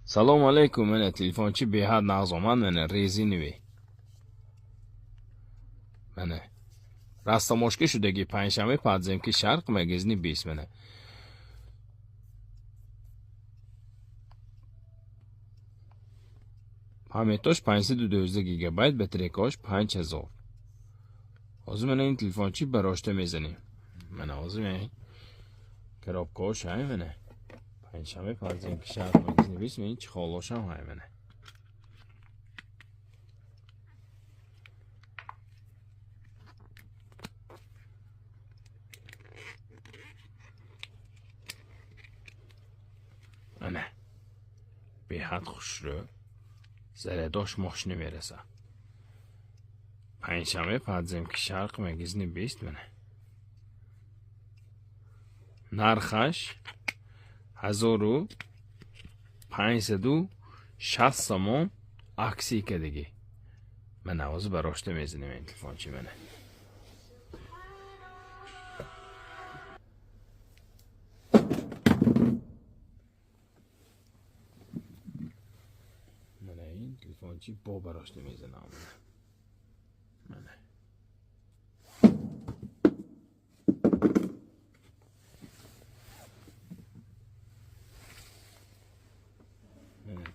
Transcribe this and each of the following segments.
سلام علیکم. من تلفنچی به حد نازمان من ریزی نوی منه راست مشکل شدگی پنجشنبه پادزم که شرق مگزنی 20 منه همیتاش 512 گیگابایت بطریقاش 5000 از من این تلفنچی براشته میزنیم من از من کرابکاش های منه پنجشنبه پادزم که شرق مگزنی 20 منه چی خالاشم های منه منه به حد خوش رو زرداش ماش نمیرسه پنجشنبه پادزم که شرق مگزنی 20 منه نرخش 1560 سامون عکسی که دیگه من نوازه براشته میزنیم این تلفنچی منه من این تلفنچی با براشته میزنم منه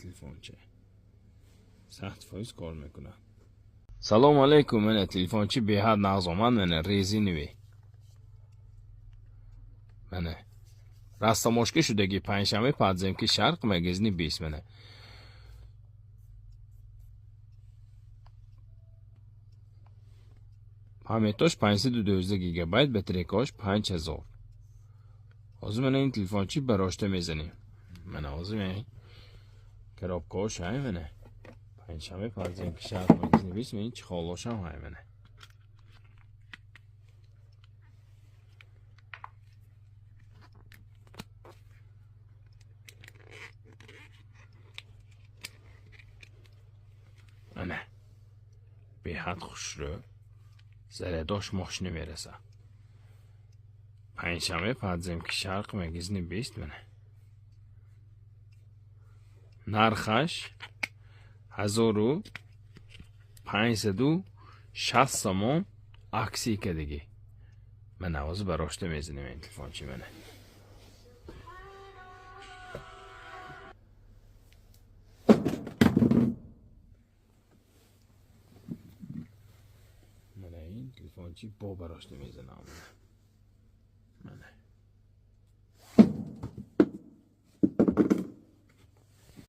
تلفنچه سخت فایز کار میکنه سلام علیکم. من تلفنچی به حد نازمان من ریزی نوی منه راست مشکل شدگی پنجشنبه پادزم که شرق مگزنی 20 منه همیتاش 512 گیگابایت بطریقاش 5000 از من این تلفنچی براشته میزنیم من از من کرابکاش های منه پنجشنبه پادزم که شرق مگزنی 20 منه چی خالاشم های منه منه به حد خوش رو زرداش ماش نمیرسه پنجشنبه پادزم که شرق مگزنی 20 منه نرخش 1560 سامون عکسی که دیگه من نوازه براشته میزنیم این تلفنچی منه من این تلفنچی با براشته میزنم